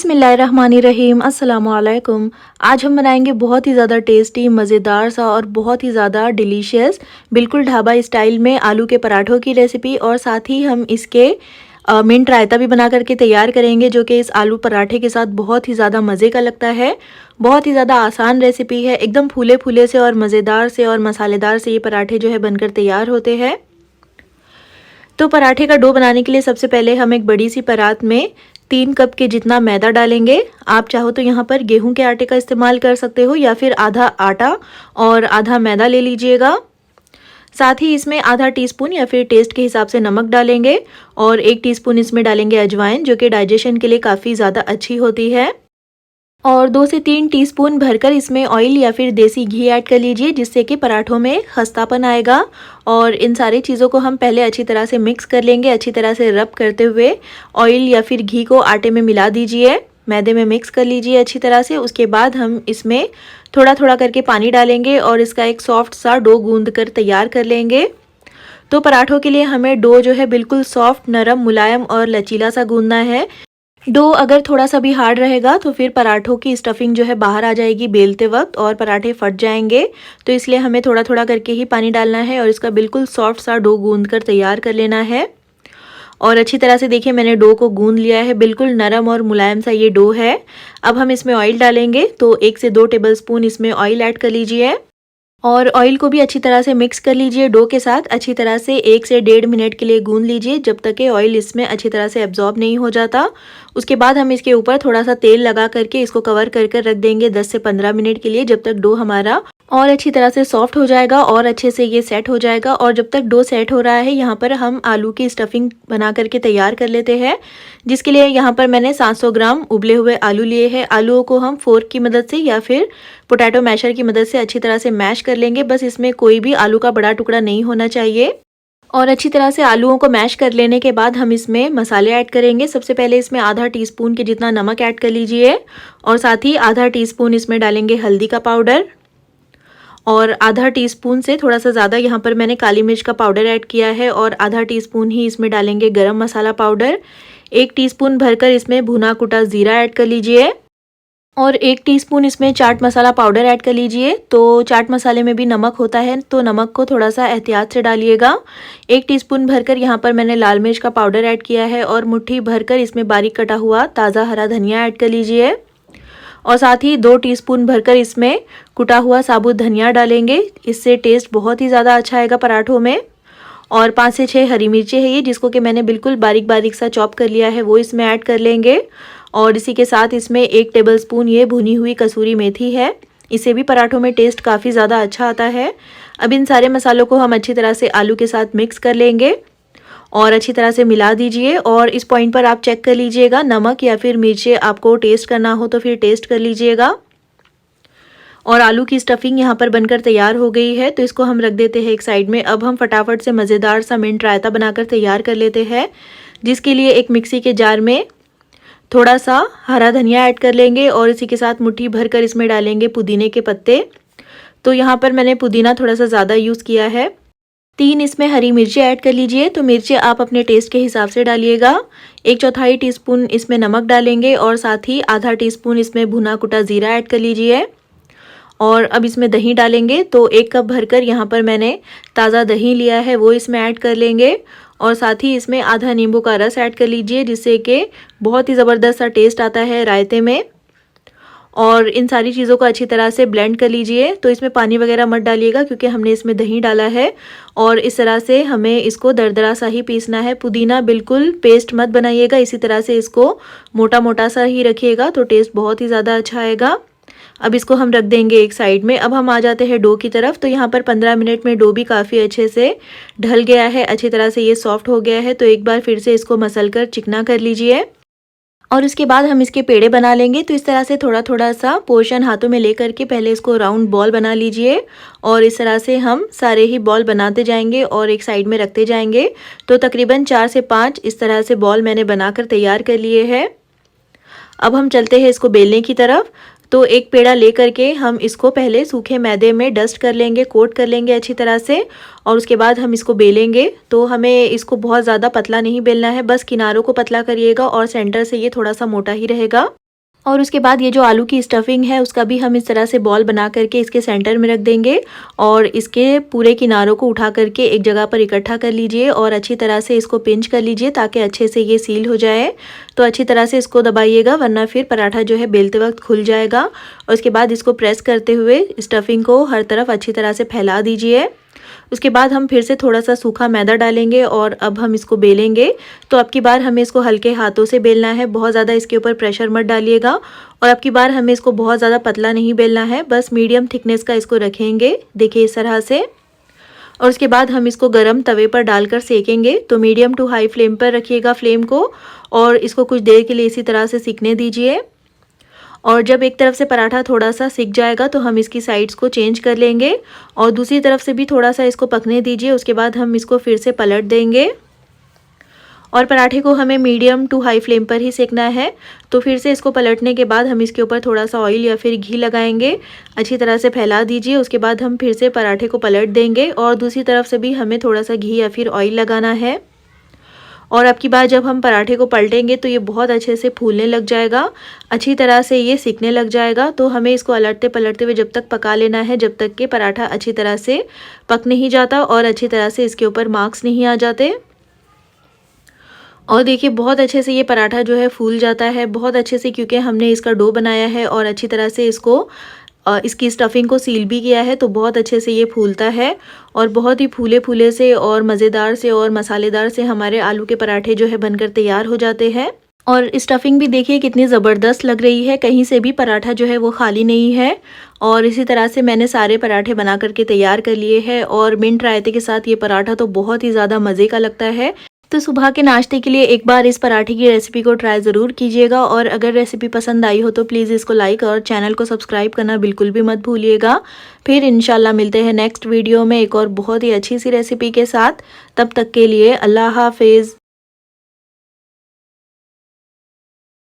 बिस्मिल्लाहिर्रहमानिर्रहीम अस्सलामुअलैकुम। आज हम बनाएंगे बहुत ही ज़्यादा टेस्टी, मज़ेदार सा और बहुत ही ज़्यादा डिलीशियस बिल्कुल ढाबा स्टाइल में आलू के पराठों की रेसिपी। और साथ ही हम इसके मिंट रायता भी बना करके तैयार करेंगे, जो कि इस आलू पराठे के साथ बहुत ही ज़्यादा मज़े का लगता है। बहुत ही ज़्यादा आसान रेसिपी है, एकदम फूले फूले से और मज़ेदार से और मसालेदार से ये पराठे जो है बनकर तैयार होते हैं। तो पराठे का डो बनाने के लिए सबसे पहले हम एक बड़ी सी परात में 3 कप के जितना मैदा डालेंगे। आप चाहो तो यहाँ पर गेहूं के आटे का इस्तेमाल कर सकते हो या फिर आधा आटा और आधा मैदा ले लीजिएगा। साथ ही इसमें आधा टीस्पून या फिर टेस्ट के हिसाब से नमक डालेंगे और 1 टीस्पून इसमें डालेंगे अजवाइन, जो कि डाइजेशन के लिए काफ़ी ज़्यादा अच्छी होती है। और 2 से 3 टीस्पून भरकर इसमें ऑयल या फिर देसी घी ऐड कर लीजिए, जिससे कि पराठों में खस्तापन आएगा। और इन सारी चीज़ों को हम पहले अच्छी तरह से मिक्स कर लेंगे। अच्छी तरह से रब करते हुए ऑयल या फिर घी को आटे में मिला दीजिए, मैदे में मिक्स कर लीजिए अच्छी तरह से। उसके बाद हम इसमें थोड़ा थोड़ा करके पानी डालेंगे और इसका एक सॉफ्ट सा डो गूंद कर तैयार कर लेंगे। तो पराठों के लिए हमें डो जो है बिल्कुल सॉफ्ट, नरम, मुलायम और लचीला सा गूंदना है। डो अगर थोड़ा सा भी हार्ड रहेगा तो फिर पराठों की स्टफिंग जो है बाहर आ जाएगी बेलते वक्त और पराठे फट जाएंगे। तो इसलिए हमें थोड़ा थोड़ा करके ही पानी डालना है और इसका बिल्कुल सॉफ्ट सा डो गूंद कर तैयार कर लेना है। और अच्छी तरह से देखिए मैंने डो को गूंद लिया है, बिल्कुल नरम और मुलायम सा ये डो है। अब हम इसमें ऑयल डालेंगे, तो 1 से 2 टेबलस्पून इसमें ऑयल ऐड कर लीजिए और ऑयल को भी अच्छी तरह से मिक्स कर लीजिए डो के साथ। अच्छी तरह से 1 से 1.5 मिनट के लिए गूंद लीजिए, जब तक कि ऑयल इसमें अच्छी तरह से एब्जॉर्ब नहीं हो जाता। उसके बाद हम इसके ऊपर थोड़ा सा तेल लगा करके इसको कवर कर कर रख देंगे 10 से 15 मिनट के लिए, जब तक डो हमारा और अच्छी तरह से सॉफ्ट हो जाएगा और अच्छे से ये सेट हो जाएगा। और जब तक डो सेट हो रहा है, यहाँ पर हम आलू की स्टफिंग बना करके तैयार कर लेते हैं, जिसके लिए यहाँ पर मैंने 700 ग्राम उबले हुए आलू लिए हैं। आलूओं को हम फोर्क की मदद से या फिर पोटैटो मैशर की मदद से अच्छी तरह से मैश कर लेंगे। बस इसमें कोई भी आलू का बड़ा टुकड़ा नहीं होना चाहिए। और अच्छी तरह से आलूओं को मैश कर लेने के बाद हम इसमें मसाले ऐड करेंगे। सबसे पहले इसमें आधा टीस्पून के जितना नमक ऐड कर लीजिए और साथ ही आधा टीस्पून इसमें डालेंगे हल्दी का पाउडर और आधा टीस्पून से थोड़ा सा ज़्यादा यहाँ पर मैंने काली मिर्च का पाउडर ऐड किया है और आधा टीस्पून ही इसमें डालेंगे गरम मसाला पाउडर। 1 टीस्पून भरकर इसमें भुना कुटा ज़ीरा ऐड कर लीजिए और 1 टीस्पून इसमें चाट मसाला पाउडर ऐड कर लीजिए। तो चाट मसाले में भी नमक होता है, तो नमक को थोड़ा सा एहतियात से डालिएगा। 1 टीस्पून भरकर यहाँ पर मैंने लाल मिर्च का पाउडर ऐड किया है और मुट्ठी भरकर इसमें बारीक कटा हुआ ताज़ा हरा धनिया ऐड कर लीजिए और साथ ही 2 टीस्पून भरकर इसमें कुटा हुआ साबुत धनिया डालेंगे। इससे टेस्ट बहुत ही ज़्यादा अच्छा आएगा पराठों में। और 5 से 6 हरी मिर्चें है ये, जिसको कि मैंने बिल्कुल बारीक बारीक सा चॉप कर लिया है, वो इसमें ऐड कर लेंगे। और इसी के साथ इसमें 1 टेबलस्पून ये भुनी हुई कसूरी मेथी है, इससे भी पराठों में टेस्ट काफ़ी ज़्यादा अच्छा आता है। अब इन सारे मसालों को हम अच्छी तरह से आलू के साथ मिक्स कर लेंगे और अच्छी तरह से मिला दीजिए। और इस पॉइंट पर आप चेक कर लीजिएगा, नमक या फिर मिर्चें आपको टेस्ट करना हो तो फिर टेस्ट कर लीजिएगा। और आलू की स्टफिंग यहाँ पर बनकर तैयार हो गई है, तो इसको हम रख देते हैं एक साइड में। अब हम फटाफट से मज़ेदार सा मिंट रायता बनाकर तैयार कर लेते हैं, जिसके लिए एक मिक्सी के जार में थोड़ा सा हरा धनिया ऐड कर लेंगे और इसी के साथ मुट्ठी भरकर इसमें डालेंगे पुदीने के पत्ते। तो यहाँ पर मैंने पुदीना थोड़ा सा ज़्यादा यूज़ किया है। 3 इसमें हरी मिर्ची ऐड कर लीजिए, तो मिर्ची आप अपने टेस्ट के हिसाब से डालिएगा। 1/4 टीस्पून इसमें नमक डालेंगे और साथ ही आधा टीस्पून इसमें भुना कुटा ज़ीरा ऐड कर लीजिए। और अब इसमें दही डालेंगे, तो 1 कप भरकर यहाँ पर मैंने ताज़ा दही लिया है, वो इसमें ऐड कर लेंगे। और साथ ही इसमें आधा नींबू का रस ऐड कर लीजिए, जिससे कि बहुत ही ज़बरदस्त सा टेस्ट आता है रायते में। और इन सारी चीज़ों को अच्छी तरह से ब्लेंड कर लीजिए। तो इसमें पानी वगैरह मत डालिएगा, क्योंकि हमने इसमें दही डाला है। और इस तरह से हमें इसको दरदरा सा ही पीसना है। पुदीना बिल्कुल पेस्ट मत बनाइएगा, इसी तरह से इसको मोटा मोटा सा ही रखिएगा, तो टेस्ट बहुत ही ज़्यादा अच्छा आएगा। अब इसको हम रख देंगे एक साइड में। अब हम आ जाते हैं डो की तरफ। तो यहाँ पर 15 मिनट में डो भी काफ़ी अच्छे से ढल गया है, अच्छी तरह से ये सॉफ्ट हो गया है। तो एक बार फिर से इसको मसल कर चिकना कर लीजिए और उसके बाद हम इसके पेड़े बना लेंगे। तो इस तरह से थोड़ा थोड़ा सा पोर्शन हाथों में लेकर के पहले इसको राउंड बॉल बना लीजिए और इस तरह से हम सारे ही बॉल बनाते जाएंगे और एक साइड में रखते जाएंगे। तो तकरीबन 4 से 5 इस तरह से बॉल मैंने बनाकर तैयार कर लिए हैं। अब हम चलते हैं इसको बेलने की तरफ। तो एक पेड़ा लेकर के हम इसको पहले सूखे मैदे में डस्ट कर लेंगे, कोट कर लेंगे अच्छी तरह से और उसके बाद हम इसको बेलेंगे। तो हमें इसको बहुत ज़्यादा पतला नहीं बेलना है, बस किनारों को पतला करिएगा और सेंटर से ये थोड़ा सा मोटा ही रहेगा। और उसके बाद ये जो आलू की स्टफिंग है उसका भी हम इस तरह से बॉल बना करके इसके सेंटर में रख देंगे और इसके पूरे किनारों को उठा करके एक जगह पर इकट्ठा कर लीजिए और अच्छी तरह से इसको पिंच कर लीजिए ताकि अच्छे से ये सील हो जाए। तो अच्छी तरह से इसको दबाइएगा वरना फिर पराठा जो है बेलते वक्त खुल जाएगा। और उसके बाद इसको प्रेस करते हुए स्टफिंग को हर तरफ अच्छी तरह से फैला दीजिए। उसके बाद हम फिर से थोड़ा सा सूखा मैदा डालेंगे और अब हम इसको बेलेंगे। तो अब की बार हमें इसको हल्के हाथों से बेलना है, बहुत ज़्यादा इसके ऊपर प्रेशर मत डालिएगा। और अब की बार हमें इसको बहुत ज़्यादा पतला नहीं बेलना है, बस मीडियम थिकनेस का इसको रखेंगे, देखिए इस तरह से। और उसके बाद हम इसको गरम तवे पर डालकर सेकेंगे। तो मीडियम टू हाई फ्लेम पर रखिएगा फ्लेम को और इसको कुछ देर के लिए इसी तरह से सिकने दीजिए। और जब एक तरफ से पराठा थोड़ा सा सिक जाएगा तो हम इसकी साइड्स को चेंज कर लेंगे और दूसरी तरफ से भी थोड़ा सा इसको पकने दीजिए। उसके बाद हम इसको फिर से पलट देंगे और पराठे को हमें मीडियम टू हाई फ्लेम पर ही सेकना है। तो फिर से इसको पलटने के बाद हम इसके ऊपर थोड़ा सा ऑयल या फिर घी लगाएंगे, अच्छी तरह से फैला दीजिए। उसके बाद हम फिर से पराठे को पलट देंगे और दूसरी तरफ से भी हमें थोड़ा सा घी या फिर ऑयल लगाना है। और अब की बार जब हम पराठे को पलटेंगे तो ये बहुत अच्छे से फूलने लग जाएगा, अच्छी तरह से ये सिकने लग जाएगा। तो हमें इसको अलटते पलटते हुए जब तक पका लेना है जब तक कि पराठा अच्छी तरह से पक नहीं जाता और अच्छी तरह से इसके ऊपर मार्क्स नहीं आ जाते। और देखिए बहुत अच्छे से ये पराठा जो है फूल जाता है, बहुत अच्छे से, क्योंकि हमने इसका डो बनाया है और अच्छी तरह से इसको इसकी स्टफिंग को सील भी किया है। तो बहुत अच्छे से ये फूलता है और बहुत ही फूले फूले से और मज़ेदार से और मसालेदार से हमारे आलू के पराठे जो है बनकर तैयार हो जाते हैं। और स्टफिंग भी देखिए कितनी ज़बरदस्त लग रही है, कहीं से भी पराठा जो है वो खाली नहीं है। और इसी तरह से मैंने सारे पराठे बना करके तैयार कर लिए हैं और मिंट रायते के साथ ये पराठा तो बहुत ही ज़्यादा मज़े का लगता है। तो सुबह के नाश्ते के लिए एक बार इस पराठे की रेसिपी को ट्राई ज़रूर कीजिएगा और अगर रेसिपी पसंद आई हो तो प्लीज़ इसको लाइक और चैनल को सब्सक्राइब करना बिल्कुल भी मत भूलिएगा। फिर इंशाल्लाह मिलते हैं नेक्स्ट वीडियो में एक और बहुत ही अच्छी सी रेसिपी के साथ। तब तक के लिए अल्लाह हाफिज़।